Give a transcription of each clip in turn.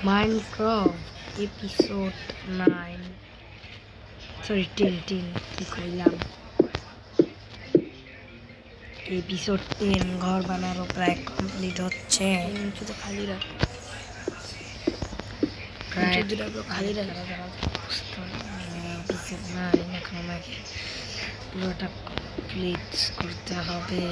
Minecraft episode 9 sorry 10 কি কইলাম episode 10 ঘর বানানো প্রায় কমপ্লিট হচ্ছে শুধু খালি রাখ প্রায় দুটো খালি রাখ এপিসোড 9 এখন আমাকে পুরোটা কমপ্লিট করতে হবে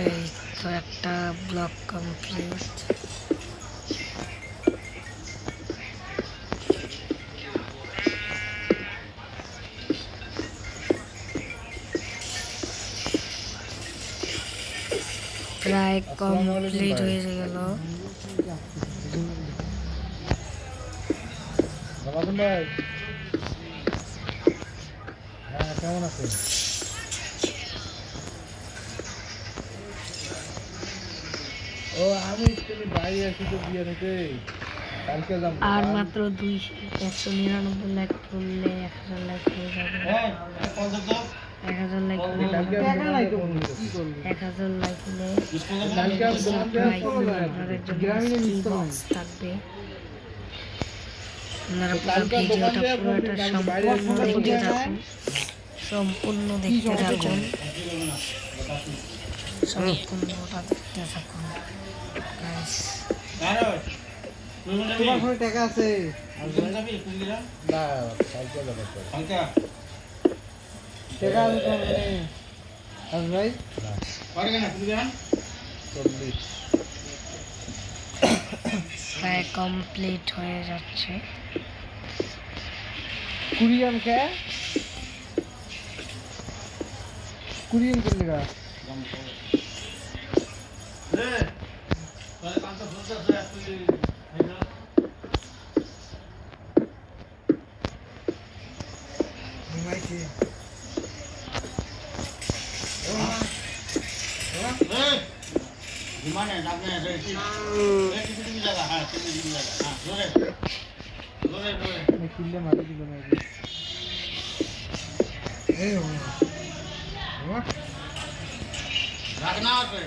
এই তো একটা ব্লক কমপ্লিট প্রায় কমপ্লিট হয়ে গেল কেমন আছেন? ও আমি বাইরে আছি তো বিয়ে নিতে কালকে যাব আর মাত্র 199 লাইক করলে 1000 লাইক হয়ে যাবে 1000 লাইক হলে 1000 লাইক হলে আপনাদের জন্য বক্স থাকবে আপনারা ভিডিওটা পুরোটা সম্পূর্ণ দেখতে থাকুন সম্পূর্ণটা দেখতে থাকুন গাইস তোমার ফোনে টাকা আছে না কালকে যাব কালকে টাকা আছে তো ভাই কত কেন তুমি জান 40 প্রায় কমপ্লিট হয়ে যাচ্ছে কুরিয়ান কে কুরিয়ান করলে গা রে তাহলে কাঁচা ফুলটা তো আসলে খাইনা ঘুমাইছি ঘুমানে আপনি কিছু জায়গা হ্যাঁ কিছু জায়গা হ্যাঁ জোরে मैं किल्ले मारी की बनाई ए हो रखना है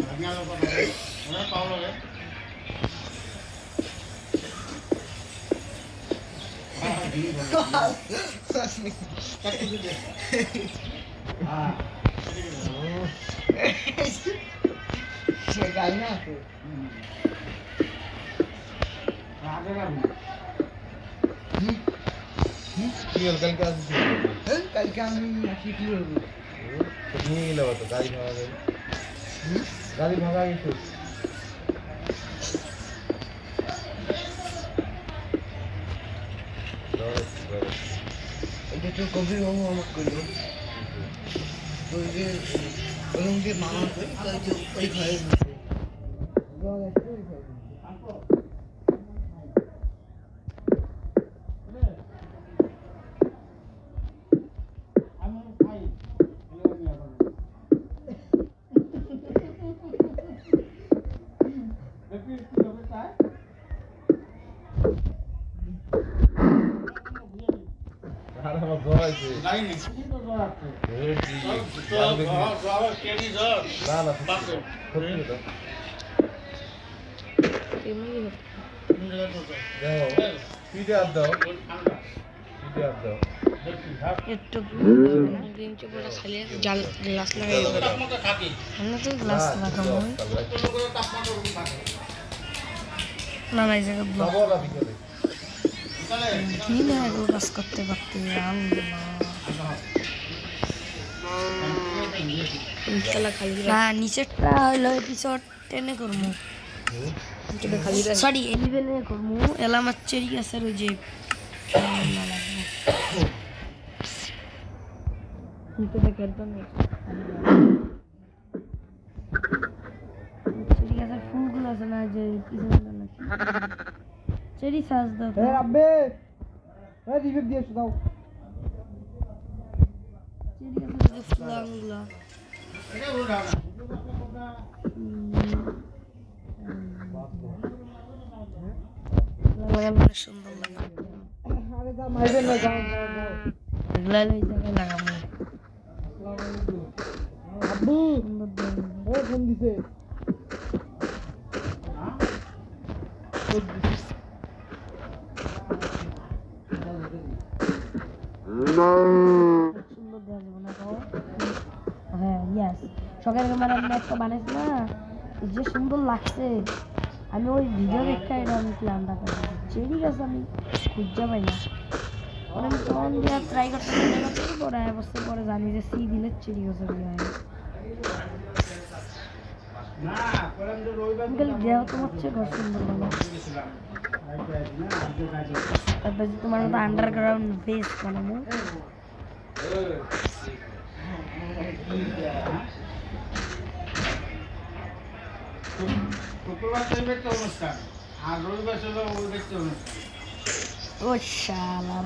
रखना लोग का है पावलो है हां ये गाना है आगे का कल क्या আমি আসি কি করব তুমি নিয়ে তো গাড়ি ভাড়া গাড়ি ভাড়া গেছে এটা তো কবি বাবু আমাকে কইলো ওই যে মামা কই যে ওই ঘরে একটু জাল গ্লাস লাগাই আমরা তো গ্লাস লাগাবো না না এই জায়গায় ব্লক কি না এগুলো কাজ করতে পারতে না নিচেরটা হইলো এপিসোড 10 করবো সরি 11 করবো এলামার চেরি গাছের ওই যে চেরি গাছের ফুলগুলো আছে না যে চেরি সাজ দাও আব্বে রিভিউ দিয়ে দাও চেরি গাছের ফুলগুলো লাগালে সুন্দর লাগে আরে যা মাইবেন না যাও এগুলা এই জায়গায় লাগাবো আব্বু সুন্দর দেওয়া ও ফোন দিছে সুন্দর দেওয়া যাবে না তো হ্যাঁ ইয়াস শখের ক্যামেরা আমরা একটা বানাইছি না যে সুন্দর লাগছে আমি ওই ভিডিও দেখে এটা আমি প্ল্যানটা করেছি চেরি গাছ আমি খুঁজে পাই না পরে আমি তখন দিয়ে ট্রাই করতে পরে এক বছর পরে জানি যে সি দিলে চেরি গাছের ইয়ে হয় দেহ তো হচ্ছে ঘর সুন্দর বানা তারপর তোমার মতো আন্ডারগ্রাউন্ড বেস বানাবো অনুষ্ঠান আর রবিবার ছিল ওই ব্যক্তি অনুষ্ঠান ও শালা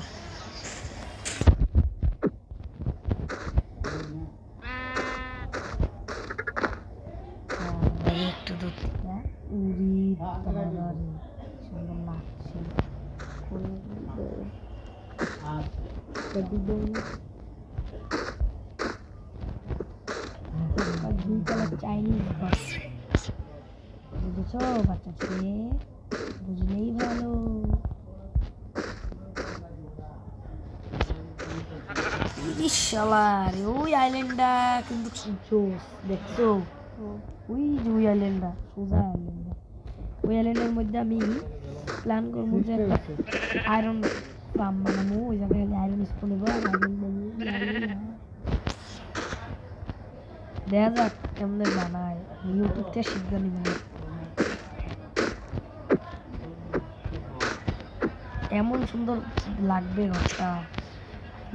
একটু দুধ উড়ি সুন্দর লাগছে দুই কালার চাইনিজ বাস বুঝেছ বাচ্চা ছেলে বুঝলেই ভালো ইশালার ওই আইল্যান্ডটা কিন্তু জোস দেখছো ওই যে ওই আইল্যান্ডটা সোজা আইল্যান্ডটা ওই আইল্যান্ডের মধ্যে আমি প্ল্যান করবো যে একটা আয়রন পাম্প বানাবো ওই জায়গায় আয়রন স্পুন নেবো আর আয়রন দেখা যাক কেমন বানায় ইউটিউব থেকে শিখতে নিব এমন সুন্দর লাগবে ঘরটা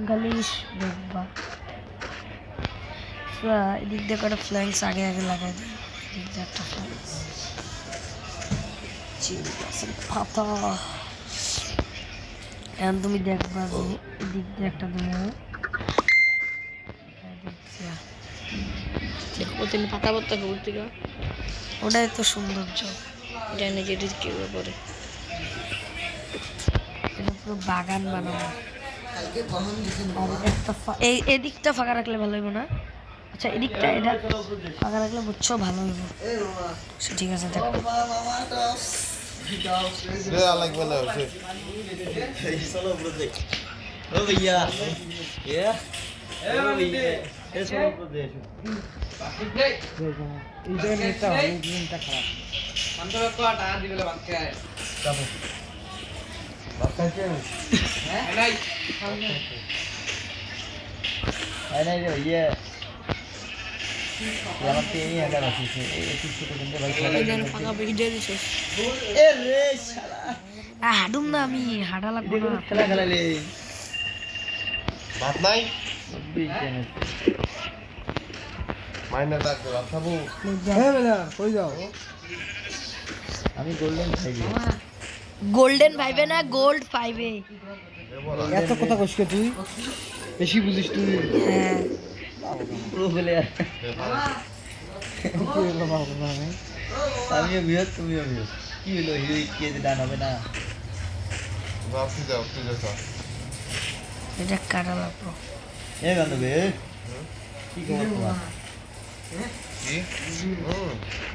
গালিশ দেখবা এদিক দিয়ে কটা ফ্ল্যাঙ্কস আগে আগে লাগাই দিই এদিক দিয়ে একটা ফ্ল্যাঙ্কস পাতা এখন তুমি দেখবা যে এদিক দিয়ে একটা দেবো পাতা পত্তা করতে ওটাই তো সৌন্দর্য এটা নিজের কেউ পরে এটা পুরো বাগান বানাবো এই এদিকটা ফাঁকা রাখলে ভালো হইব না আচ্ছা এদিকটা এটা ফাঁকা রাখলে বুঝছো ভালো হইব ঠিক আছে দেখো হাঁটুম না আমি হাঁটা লাগবে না খেলা খেলালে ভাত নাই মাইনা ডাকতে খাবো কই যাও আমি গোল্ডেন ফাইভে না গোল্ড ফাইভে এত কথা কইছ তুই বেশি বুঝিস তুই হ্যাঁ পুরো বলে আমিও বিয়ে তুমিও বিয়ে কি হলো হিরোইন কে দান হবে না এটা কাটা লাগবো এ বান্ধবী কি খবর তোমার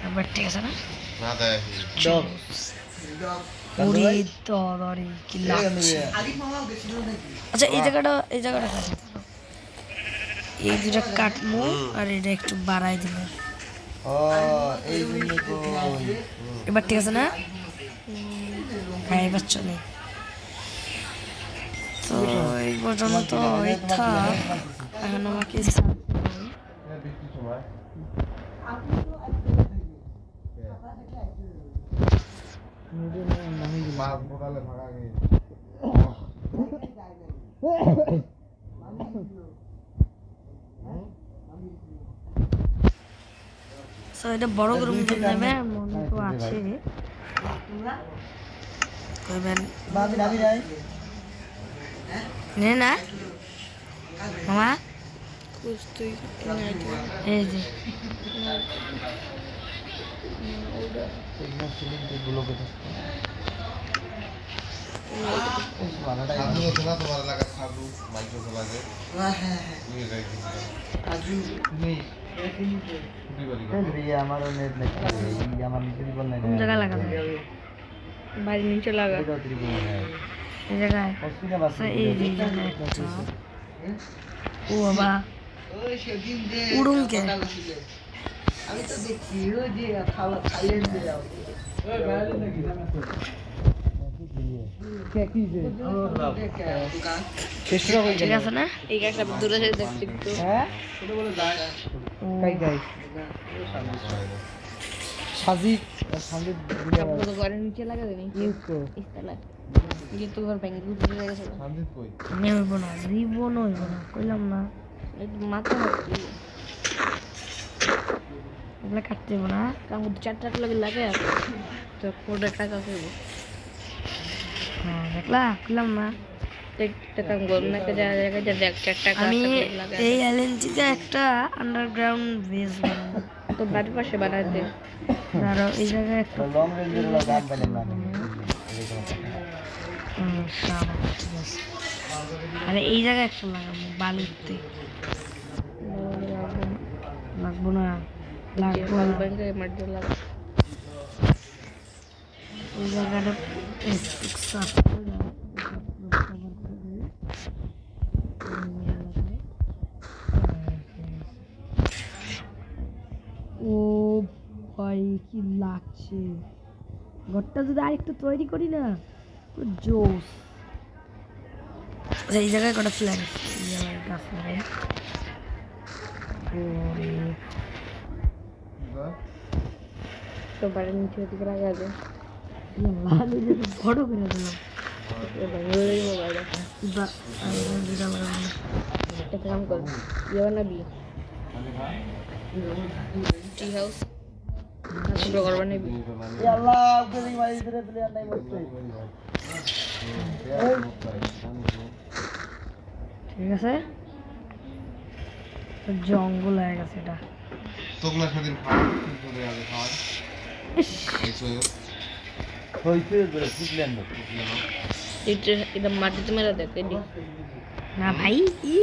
এবার ঠিক আছে না না দেয় পুরি তরকারি কি লাগছে আচ্ছা এই জায়গাটা কাটি এই দুটা কাটবো আর এটা একটু বাড়াই দিব এই জন্য তো এবার ঠিক আছে না হ্যাঁ এবার চলে তো এই পর্যন্ত থাক এখন আমাকে এটা বড় করে মুখে নেবে মনে তো আছে করবেন নে না মামা এই যে সাধু চলা তোমার এলাকা সাধু মাইক্রো চলা যে তুমি যাই কাজু নেই আমার নেট নাই আমার নিচে দিব না কোন জায়গায় লাগাবে বাড়ির নিচে লাগা এই জায়গায় আচ্ছা, এই যে এই জায়গায় একটা। ও বাবা ওই সেদিন যে উড়ুঙ্কে। কথা বলছিলে, আমি তো দেখছি ওই যে খাওয়া খাইলেন যে যাও ঠিক আছে না এই গাছটা দূরে থেকে দেখতে একটু তারপরে ঘরের নিচে লাগা দেনি ইস্তালায় যেহেতু ঘর ভেঙে গুছিয়ে গেছে শান্তি কই আমি হইব না জীবন হইব না কইলাম না মাথা এগুলো কাটতে হইব না কারণ 4 লাগে লাগে আর তো কোড টাকা করব হ্যাঁ দেখলা কইলাম না একটা কাম করব না কে জায়গায় যে দেখ 4 টাকা আমি লাগে এই এলএনজিতে একটা আন্ডারগ্রাউন্ড বেস বানাবো তো বাড়ির পাশে বানাতে ধরো এই জায়গায় একটা লং রেঞ্জের দাম পেলেন না সাদা, ঠিক আছে। আরে এই জায়গায় একটা লাগাবো বালুতে লাগবো না লাগবো না ব্যাংকে মাটি লাগা এই জায়গাটা ও ভাই কি লাগছে ঘরটা যদি আরেকটু তৈরি করি না পুরো জোস আচ্ছা, এই জায়গায় কটা ফ্ল্যাগ গাছ লাগাই তো বাড়ির নিচে দিকে লাগা যায় বড় করে দিলাম ভেঙে মোবাইল যেটা লাগাবো না। একটা কাম কর ইয়ে না বি টি হাউস আমরা করব না বি আল্লাহ ওকে দিই মারি ধরে প্লেয়ার নাই বসছে ঠিক আছে তো জঙ্গল হয়ে গেছে এটা তোমরা সেদিন খাওয়া চলে যাবে খাওয়া ইস, হইছে বলে বুঝলেন না এটা মাটিতে মেরে দেখ এডি না ভাই ই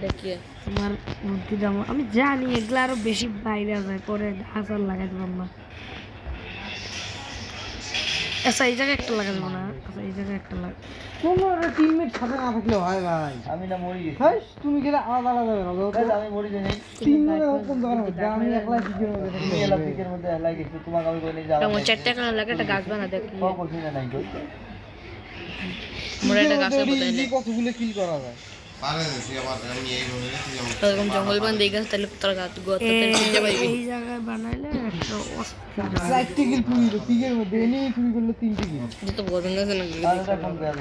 দেখিয়ে তোমার বুদ্ধিটা আমি জানি এগুলো আরো বেশি বাইরে যায় পরে গাছ আর লাগাই দেবো না আচ্ছা এই জায়গায় একটা লাগা দেবো না আচ্ছা এই জায়গায় একটা লাগ তোমার টিমমেট সাথে না থাকলে হয় ভাই আমি না মরি গেছি হাই তুমি গেলে আলাদা আলাদা হবে আমি মরি যাই নাই তিন জনের কোন দোকানে মধ্যে আমি একলা দিকের মধ্যে তুমি একলা দিকের মধ্যে একলা গেছি তোমাকে আমি কইলে যাও আমার 4 টাকা লাগে একটা গাছ বানা দেখ সব বলছি না নাই কই মোরা একটা গাছ বানাই না কতগুলো কিল করা যায় পারে তুই আমার আমি এই বলে তুই আমার এরকম জঙ্গল বান দেই গাছ তাহলে তোর গাছ গততে নিচে পাইবি এই জায়গায় বানাইলে একটা অস্থির হয়। চারটি কিল পুরি তিনের মধ্যে এনে চুরি করলো তিনটি কিল যত গরম গাছ না গেলে আলাদা কোন গাছ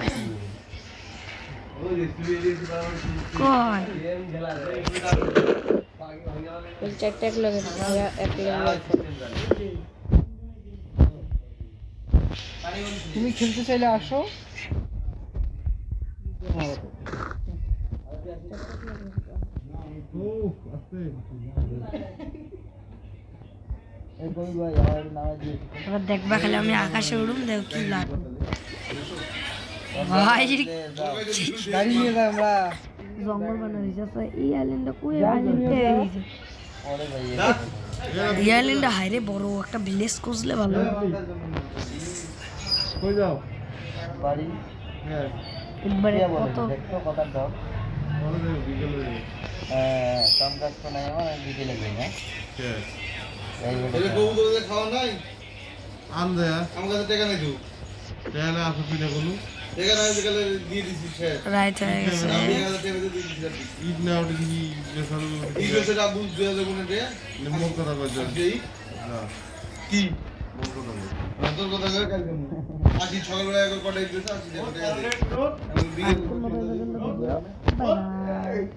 কয় ওই 4 টাকা লাগে এক লাগে তুমি খেলতে চাইলে আসো এই কই ভাই আমার নাম দিয়ে এবার দেখবা খালি আমি আকাশে উড়ুম দেখ কি লাগবে ভাই গাড়ি নিয়ে যাই আমরা জঙ্গল বানা দিয়েছে আচ্ছা, এই আইল্যান্ডটা কই আইল্যান্ডে হয়েছে ওরে ভাই এই আইল্যান্ডটা হাইরে বড় একটা ভিলেজ খুঁজলে ভালো কই যাও বাড়ি হ্যাঁ একবারে কে বলে কত দেখো কথা দাও বলে দে বিকেলে কাম কাজ তো নাই আমার বিকেলে যাই না কে এই এলে কবুতর খাওয়া নাই আন দে আমার কাছে টাকা নাই তো টাকা না আছে পিনা কোন টাকা নাই বিকেলে দিয়ে দিছি শেষ রাইট হয়ে গেছে আমি কাছে টাকা দিয়ে দিছি ঈদ না ওটা কি বেসাল ঈদ হচ্ছে আবু দিয়ে দেব না দে মোর কথা কই দেই না কি মোর কথা কই তোর কথা কই কাল কেমন আজি সকালবেলা একবার কটাই দিছ আজি টাকা দে আমি বিকেল বাই বাই